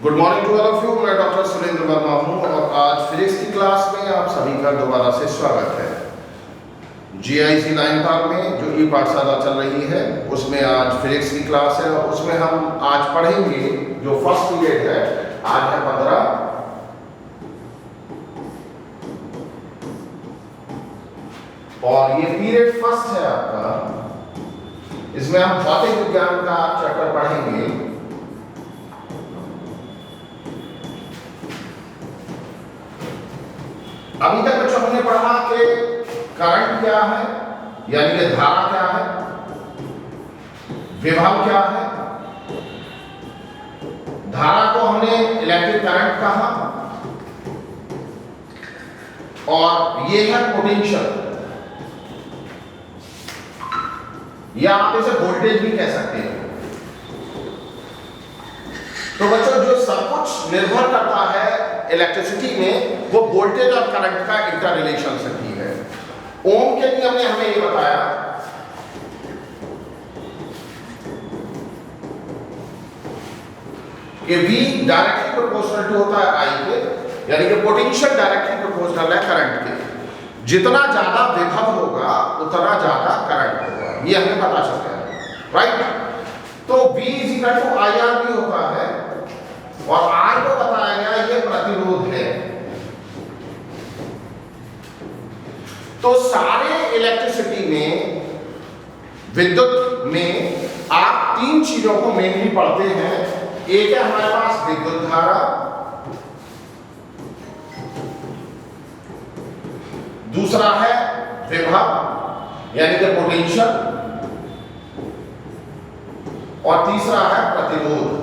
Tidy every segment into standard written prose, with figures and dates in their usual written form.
Good morning to all of you. मैं doctor Surendra Verma हूँ और आज फिजिक्स की क्लास में आप सभी का दोबारा से स्वागत है। GIC लाइनपाल में जो ई पाठशाला चल रही है उसमें आज फिजिक्स की क्लास है और उसमें हम आज पढ़ेंगे जो फर्स्ट पीरियड है, आज है 15 और ये पीरियड फर्स्ट है आपका। इसमें हम भौतिक विज्ञान का चैप्टर पढ़ेंगे। अभी तक बच्चों हमने पढ़ा कि करंट क्या है, यानी कि धारा क्या है, विभव क्या है। धारा को हमने इलेक्ट्रिक करंट कहा और ये है पोटेंशियल, या आप इसे वोल्टेज भी कह सकते हैं। तो बच्चों जो सब कुछ निर्भर करता है इलेक्ट्रिसिटी में वो वोल्टेज और करंट का इंटर रिलेशनशिप ही है। ओम के नियम ने हमें ये बताया कि V डायरेक्टली प्रोपोर्शनल टू होता है I के, यानी कि पोटेंशियल डायरेक्टली प्रोपोर्शनल है करंट के। जितना ज्यादा विभव होगा उतना ज्यादा करंट होगा, ये हमें पता चलता है, राइट। तो V इक्वल टू IR भी होता है और R को बताया गया ये प्रतिरोध है। तो सारे इलेक्ट्रिसिटी में, विद्युत में आप तीन चीजों को मेनली पढ़ते हैं। एक है हमारे पास विद्युत धारा, दूसरा है विभव यानी कि पोटेंशियल, और तीसरा है प्रतिरोध।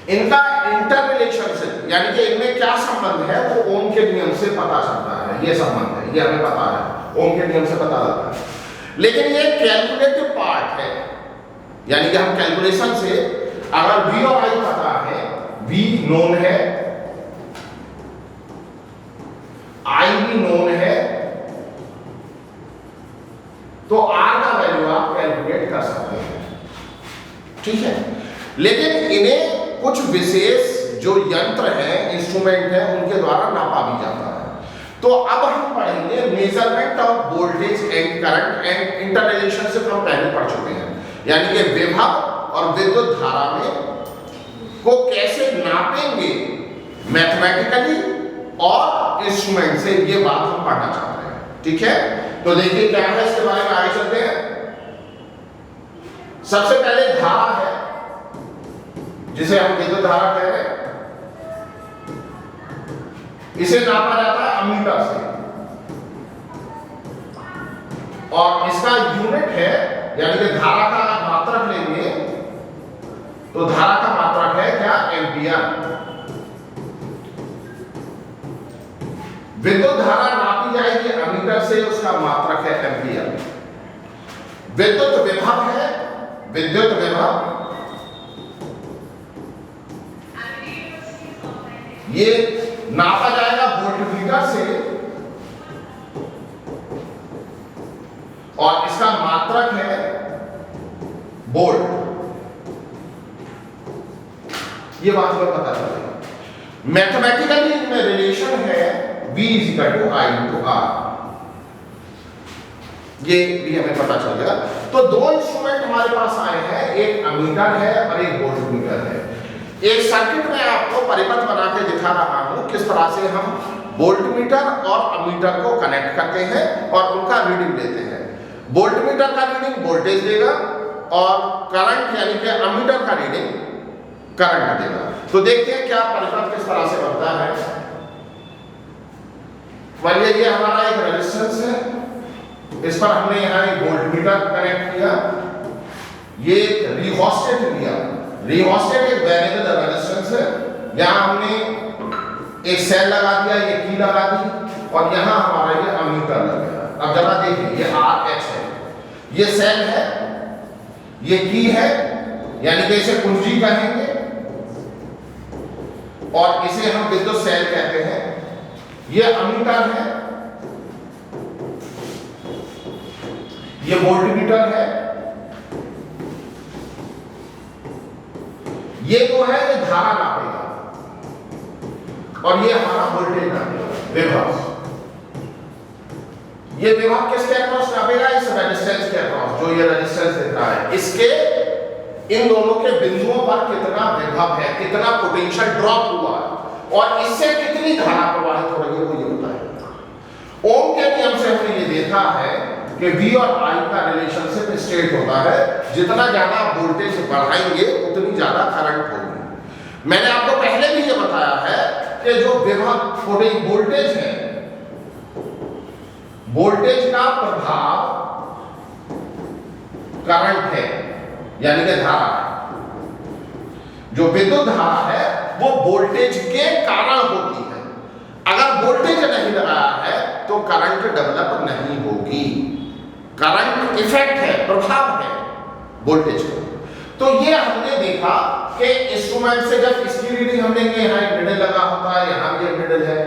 इनका इंटर रिलेशनशिप यानी कि इनमें क्या संबंध है वो ओम के नियम से पता चलता है। ये संबंध है, ये हमें पता है, ओम के नियम से पता लगता है। लेकिन ये कैलकुलेटिव पार्ट है, यानी कि हम कैलकुलेशन से अगर V और I पता है, V नोन है, I भी नोन है, तो R का वैल्यू आप कैलकुलेट कर सकते हैं, ठीक है। लेकिन इन्हें कुछ विशेष जो यंत्र हैं, इंस्ट्रूमेंट हैं, उनके द्वारा नापा भी जाता है। तो अब हम पढ़ेंगे measurement of voltage and current and inter relationship. हम पहले पढ़ चुके हैं, यानी कि विभव और विद्युत धारा में को कैसे नापेंगे मैथमेटिकली और इंस्ट्रूमेंट से, ये बात हम पढ़ना चाहते हैं, ठीक है। तो देखिए क्या है, इसके बारे में आगे चलते हैं। सबसे पहले धारा है जिसे हम विद्युत धारा कह रहे हैं, इसे नापा जाता है अमीटर से और इसका यूनिट है, यानी कि धारा का मात्रक लेंगे तो धारा का मात्रक है क्या, एम्पियर। विद्युत धारा नापी जाएगी अमीटर से, उसका मात्रक है एम्पियर। विद्युत विभव है, विद्युत विभव ये नापा जाएगा वोल्टमीटर से और इसका मात्रक है वोल्ट। ये बात हमें पता चलेगा। मैथमेटिकली इनमें रिलेशन है V equal to I into R, ये भी हमें पता चल गया। तो दो इंस्ट्रूमेंट हमारे पास आए हैं, एक अमीटर है और एक वोल्टमीटर है। एक सर्किट में आपको परिपथ बना के दिखा रहा हूं किस तरह से हम वोल्टमीटर और अमीटर को कनेक्ट करते हैं और उनका रीडिंग लेते हैं। वोल्टमीटर का रीडिंग वोल्टेज देगा और करंट यानी कि अमीटर का रीडिंग करंट देगा। तो देखते हैं क्या परिपथ किस तरह से बनता है। मानिए ये हमारा एक रेजिस्टेंस है, इस पर हमने यहाँ एक वोल्टमीटर कनेक्ट किया, ये रिहोस्टेट लिया। रिहोस्टेट एक वेरिएबल रेजिस्टेंस है, यहाँ हमने एक सेल लगा दिया, ये की लगा दी और यहाँ हमारा ये अमीटर लग गया। अब जरा देखिए ये RH है, ये सेल है, ये की है, यानी कि इसे कुंजी कहेंगे और इसे हम विद्युत सेल कहते हैं। ये अमीटर है, ये वोल्टमीटर है ये जो है ये धारा नापेगा और ये हमारा वोल्टेज नापेगा, विभव। ये विभव किसके अक्रॉस नापेगा? इस रेजिस्टेंस के अक्रॉस, जो ये रेजिस्टेंस दिख रहा है, इसके इन दोनों के बिंदुओं पर कितना विभव है, कितना पोटेंशियल ड्रॉप हुआ है और इससे कितनी धारा प्रवाहित हो रही है, वो ये बताएगा। ओम के नियम से हमने ये देखा है कि V और I का रिलेशनशिप स्ट्रेट होता है, जितना ज्यादा वोल्टेज बढ़ाएंगे उतनी ज्यादा करंट होगी। मैंने आपको पहले भी ये बताया है कि जो विभव वोल्टेज है, वोल्टेज का प्रभाव करंट है, यानी कि धारा है। जो विद्युत धारा है वो वोल्टेज के कारण होती है। अगर वोल्टेज नहीं लगाया है तो करंट डेवलप नहीं होगी। करंट इफेक्ट है, प्रभाव है वोल्टेज का। तो ये हमने देखा कि इंस्ट्रूमेंट से जब इसकी रीडिंग हम लेंगे, यहाँ एक निडल लगा होता है, यहाँ भी एक निडल है,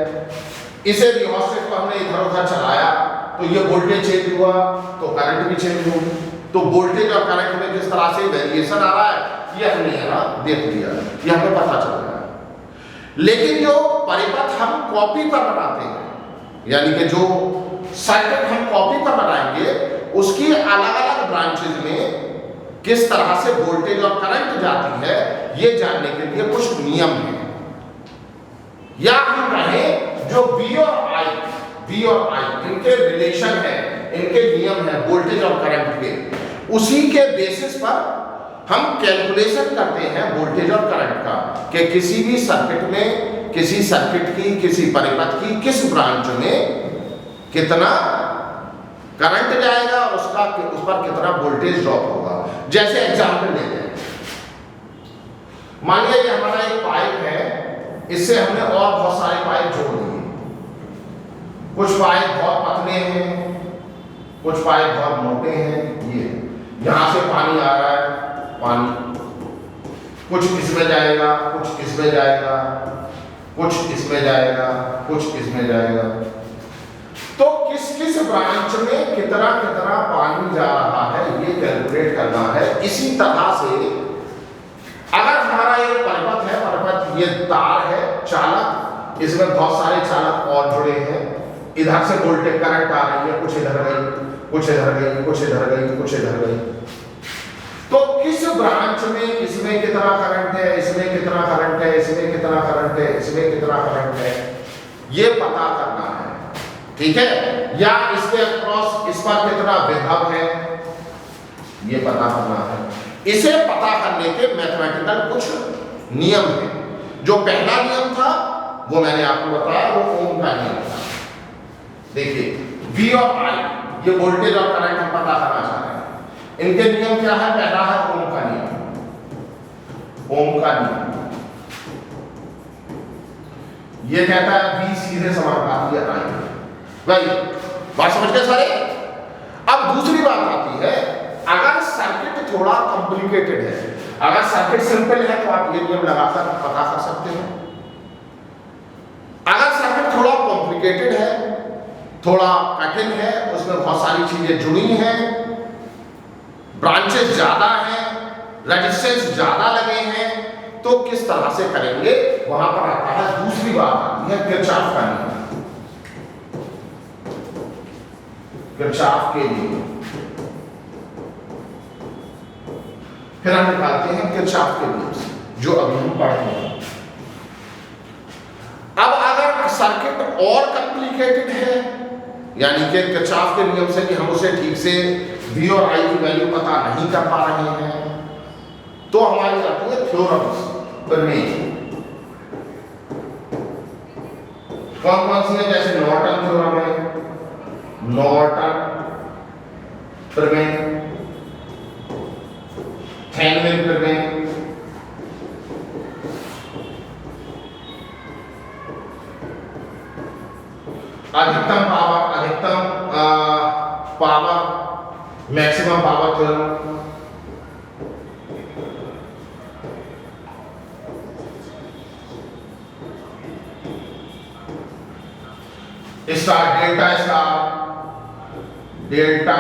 इसे रियोस्टेट को हमने इधर उधर चलाया तो ये वोल्टेज चेंज हुआ तो करंट भी चेंज होगी। तो वोल्टेज और करंट में किस तरह से वेरिएशन आ रहा है ये हमने यहाँ देख लिया, ये हमें पता चल रहा है। लेकिन जो परिपथ हम कॉपी पर बनाते हैं, यानी कि जो सर्किट हम कॉपी पर बनाएंगे, उसकी अलग अलग ब्रांचेज में किस तरह से वोल्टेज और करंट जाती है, ये जानने के लिए कुछ नियम हैं। या हम कहें जो V और I इनके रिलेशन है, इनके नियम है वोल्टेज और करंट के, उसी के बेसिस पर हम कैलकुलेशन करते हैं वोल्टेज और करंट का, कि किसी भी सर्किट में, किसी सर्किट की, किसी परिपथ की किस ब्रांच में कितना करंट जाएगा और उस पर कितना वोल्टेज ड्रॉप होगा। जैसे एग्जांपल लेते हैं, मान लिया कि हमारा एक पाइप है, इससे हमने और बहुत सारे पाइप जोड़ दिए। कुछ पाइप बहुत पतले हैं, कुछ पाइप बहुत मोटे हैं। ये यहां से पानी आ रहा है, पानी कुछ इसमें जाएगा, कुछ इसमें जाएगा, कुछ इसमें जाएगा, कुछ इसमें जाएगा। तो किस किस ब्रांच में कितना कितना पानी जा रहा है ये कैलकुलेट करना है। इसी तरह से अगर हमारा ये परिपथ है, परिपथ ये तार है, चालक, इसमें बहुत सारे चालक और जुड़े हैं, इधर से वोल्टेज करंट आ रही है, कुछ इधर गई, कुछ इधर गई, कुछ इधर गई, कुछ इधर गई। तो किस ब्रांच में इसमें कितना करंट है, इसमें कितना करंट है, इसमें कितना करंट है, इसमें कितना करंट है, ये पता करना है, ठीक है। या इसके अक्रॉस इस पर कितना विभव है, ये पता करना है। इसे पता करने के मैथमेटिकल कुछ नियम हैं। जो पहला नियम था वो मैंने आपको बताया, वो ओम का नियम था। देखिए V और I, ये वोल्टेज और करंट हम पता करना चाह रहे हैं। इनके नियम क्या है? पहला है ओम का नियम, ओम का नियम ये कहता है V सीधे समानुपाती है I। भाई बात समझ गए सारे? अब दूसरी बात आती है, अगर सर्किट थोड़ा कॉम्प्लिकेटेड है, अगर सर्किट सिंपल है तो आप ये नियम लगाकर पता कर सकते हैं। अगर सर्किट थोड़ा कॉम्प्लिकेटेड है, थोड़ा कठिन है, उसमें बहुत सारी चीजें जुड़ी हैं, ब्रांचेस ज्यादा हैं, रेजिस्टेंस ज्यादा लगे हैं, तो किस तरह से करेंगे, वहां पर आता है दूसरी बात आती है किरचॉफ का नियम। किरचॉफ के नियम फिर हम निकालते हैं किरचॉफ के नियम से, जो अभी हम पढ़ते हैं। अब अगर सर्किट और कॉम्प्लिकेटेड है, यानी कि किरचॉफ के नियम से कि हम उसे ठीक से V और I की वैल्यू पता नहीं कर पा रहे हैं, तो हमारी आती है थ्योरम्स, प्रमेय। कौन कौन सी है? जैसे नॉर्टन थ्योरम है, नॉर्टन प्रमेय, थेवेनिन प्रमेय, अधिकतम power maximum power theorem, star delta star delta,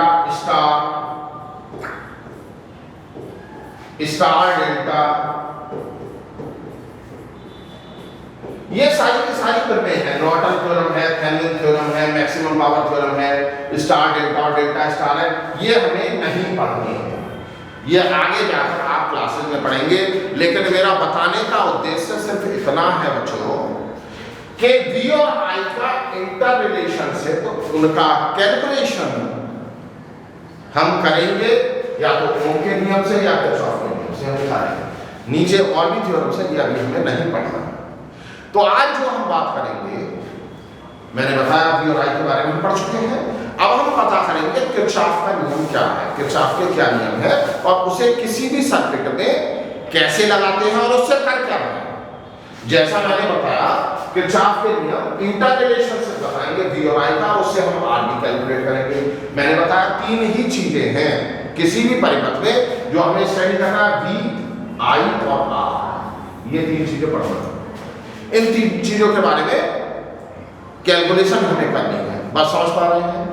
ये सारी की सारी प्रमेय है, नॉर्टन थ्योरम है, थेवेनिन थ्योरम है, मैक्सिमम पावर थ्योरम है, स्टार डेल्टा और डेल्टा स्टार है, ये हमें नहीं पढ़नी है, ये आगे जाकर आप क्लासेस में पढ़ेंगे। लेकिन मेरा बताने का उद्देश्य सिर्फ इतना है बच्चों कि V और I का इंटर रिलेशनशिप, उनका कैलकुलेशन हम करेंगे या तो ओम के नियम से या किरचॉफ के नियम से हम करेंगे, नीचे और भी थ्योरम से, ये अभी हमें नहीं पढ़ना। तो आज जो हम बात करेंगे, मैंने बताया V और I के बारे में हम पढ़ चुके हैं, अब हम पता करेंगे किरचॉफ का नियम क्या है, किरचॉफ के क्या नियम है और उसे किसी भी सर्किट में कैसे लगाते हैं और उससे कर क्या रहे हैं। जैसा मैंने बताया किरचॉफ के नियम इंटर रिलेशनशिप बताएंगे V और I का, उससे हम R भी कैलकुलेट करेंगे। मैंने बताया तीन ही चीजें हैं किसी भी परिपथ में जो हमें स्टडी करना है, V, I और R, ये तीन चीजें पढ़ना है। इन तीन चीजों के बारे में कैलकुलेशन हमें करनी है, बस समझ पा रहे हैं।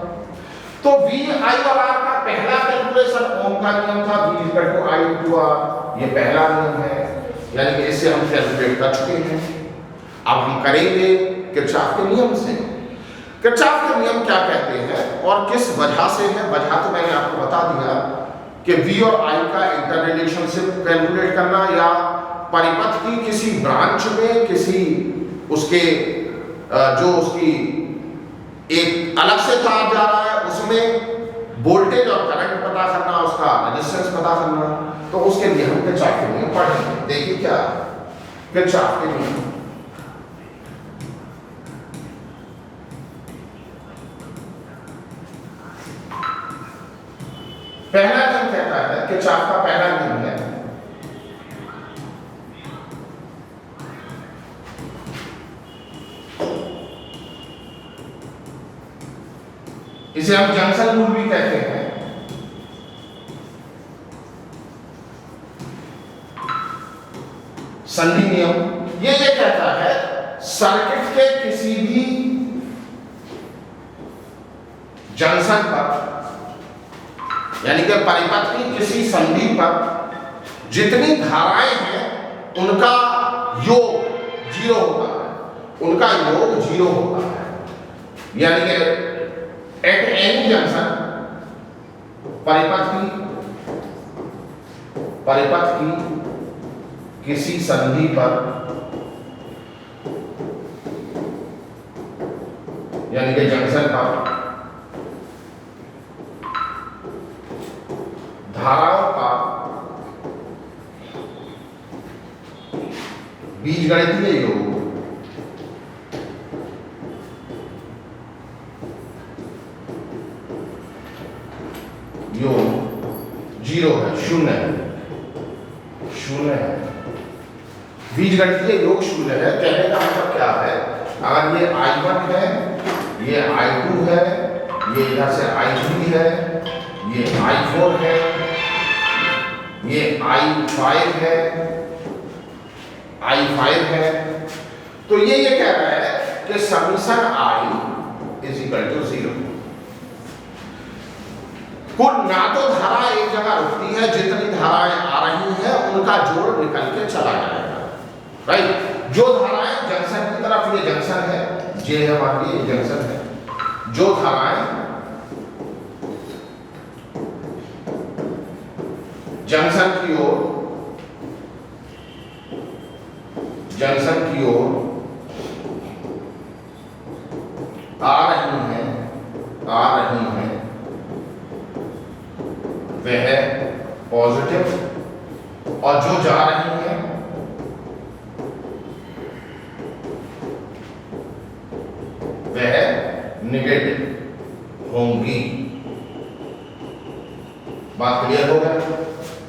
तो V, I और R का पहला कैलकुलेशन ओम का नियम था, V = I × R, ये पहला नियम है, यानी कि इससे हम कैलकुलेट कर चुके हैं। अब हम करेंगे किरचॉफ के नियम से। किरचॉफ के नियम क्या कहते हैं और किस वजह से है, वजह तो मैंने आपको बता दिया कि V और I का इंटर रिलेशनशिप कैलकुलेट करना या परिपथ की किसी ब्रांच में किसी उसके जो उसकी एक अलग से तार जा रहा है उसमें वोल्टेज और करंट पता करना, उसका रेजिस्टेंस पता करना, तो उसके लिए हम किरचॉफ के नियम पढ़ेंगे। देखिए क्या किरचॉफ के नियम। पहला नियम कहता है, किरचॉफ का पहला नियम है, इसे हम जंक्शन रूल भी कहते हैं। संधि नियम ये कहता है सर्किट के किसी भी जंक्शन पर, यानी कि परिपथ की किसी संधि पर जितनी धाराएं हैं उनका योग 0 होता है, उनका योग 0 होता है। यानी कि एट एनी जंक्शन परिपथ की किसी संधि पर, यानी कि जंक्शन पर धाराओं का बीजगणितीय योग योग 0 है, 0 है, 0 है। बीजगणितीय योग 0 है। कहने का मतलब क्या है, अगर ये I1 है, ये I2 है, ये इधर से I3 है, ये I4 है, ये I5 है, I5 है, तो ये कह रहा है कि समीशन I = 0। कुल ना तो धारा एक जगह रुकती है, जितनी धाराएं आ रही हैं उनका जोड़ निकल के चला जाएगा, राइट। जो धाराएं जंक्शन की तरफ, ये जंक्शन है, जे है मान लीजिए ये जंक्शन है, जो धाराएं जंक्शन की ओर आ रही हैं वह पॉजिटिव और जो जा रही हैं वह नेगेटिव होंगी। बात क्लियर हो गया।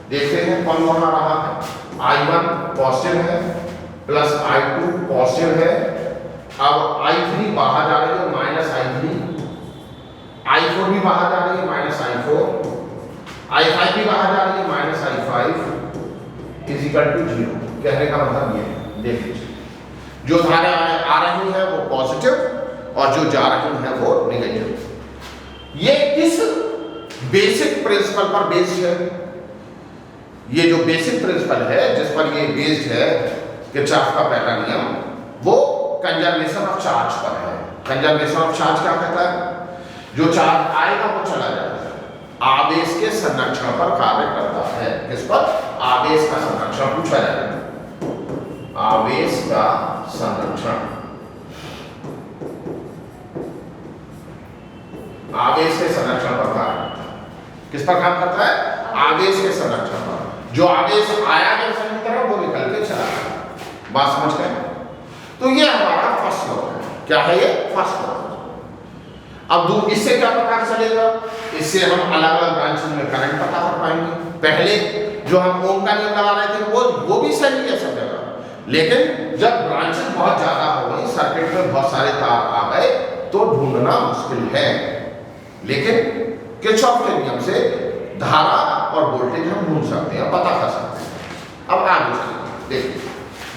देखते हैं कौन कौन आ रहा है। I1 पॉजिटिव है प्लस I2 पॉजिटिव है। अब I3 बाहर जा रही है -I3, I4 भी बाहर जा रही है -I4, I5 भी बाहर जा रही है -I5 = 0। कहने का मतलब ये है, देख लीजिए, जो धाराएं आ रही हैं वो पॉजिटिव और जो जा रही हैं वो नेगेटिव। ये किस बेसिक प्रिंसिपल पर बेस्ड है? ये जो बेसिक प्रिंसिपल है जिस पर ये बेस्ड है किरचॉफ का पहला नियम, वो कंजर्वेशन ऑफ चार्ज पर है। कंजर्वेशन ऑफ चार्ज क्या कहता है? जो चार्ज आएगा वो चला जाएगा, आवेश के संरक्षण पर कार्य करता है। किस पर? आवेश का संरक्षण पूछा जाएगा, आवेश का संरक्षण, आवेश के संरक्षण पर कार्य। किस पर काम करता है? आवेश के संरक्षण पर। जो आवेश आया जब सभी तरफ वो निकल के चला गया। बात समझ गए? तो ये हमारा फर्स्ट लॉ है। क्या है ये? First law. अब इससे क्या पता चलेगा? इससे हम अलग अलग ब्रांचेस में करंट पता कर पाएंगे। पहले जो हम ओम का नियम लगा रहे थे वो भी सही है सब जगह, लेकिन जब ब्रांचेस बहुत ज्यादा हो गई, सर्किट में बहुत सारे तार आ गए, तो ढूंढना मुश्किल है। लेकिन किरचॉफ के नियम से धारा और वोल्टेज हम ढूंढ सकते हैं, पता कर सकते हैं। अब आगे देखिए,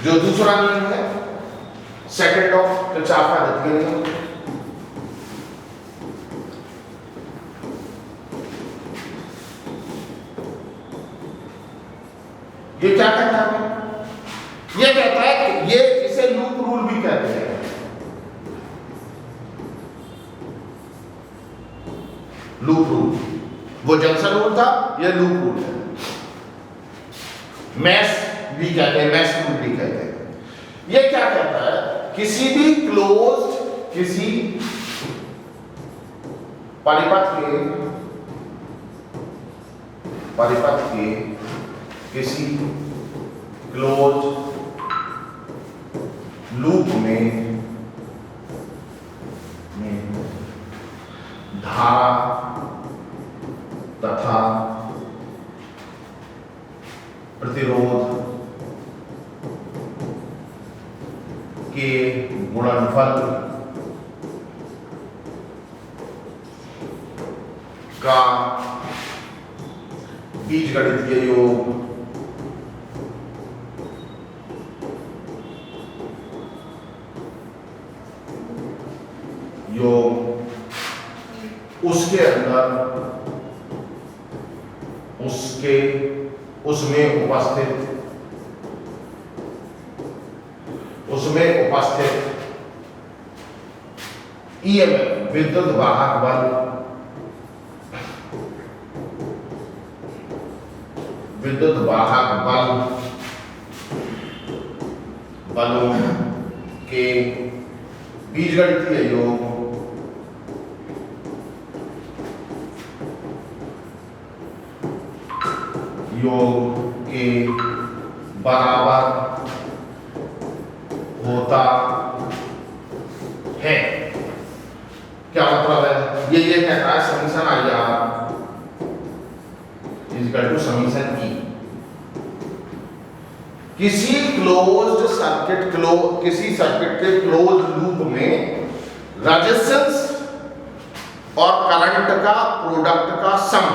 जो दूसरा नियम है सेकंड लॉ किरचॉफ का द्वितीय नियम, ये क्या कहता है? ये कहता है कि ये इसे लूप रूल भी कहते हैं। लूप रूल, वो जंक्शन रूल था, ये लूप रूल है। मैश भी कहते हैं, मैश रूल भी कहते हैं। ये क्या कहता है? किसी भी क्लोज्ड, किसी परिपथ के किसी क्लोज लूप में धारा तथा प्रतिरोध के गुणनफल का बीजगणितीय योग उसके अंदर उसमें उपस्थित ईएमएफ विद्युत वाहक बलों के बीजगणितीय योग के बराबर होता है। क्या मतलब है? ये कहता है summation IR equal to summation E। किसी सर्किट के क्लोज लूप में रेजिस्टेंस और करंट का प्रोडक्ट का सम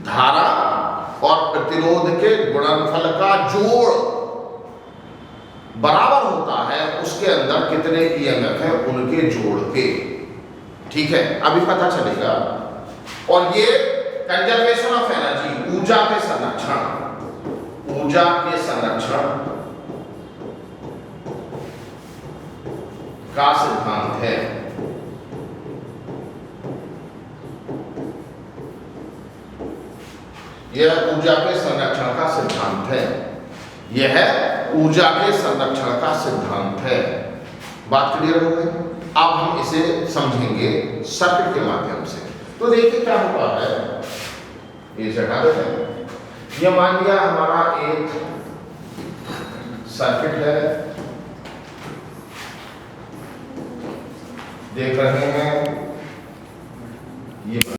धारा और प्रतिरोध के गुणनफल का जोड़ बराबर होता है उसके अंदर कितने ईएमएफ है उनके जोड़ के। ठीक है, अभी पता चलेगा। और ये कंजर्वेशन ऑफ एनर्जी, ऊर्जा के संरक्षण का सिद्धांत है। यह ऊर्जा के संरक्षण का सिद्धांत है। यह ऊर्जा के संरक्षण का सिद्धांत है। बात क्लियर हो गई? अब हम इसे समझेंगे सर्किट के माध्यम से। तो देखिए क्या होता है, ये हटा देते हैं। ये मान लिया हमारा एक सर्किट है, देख रहे हैं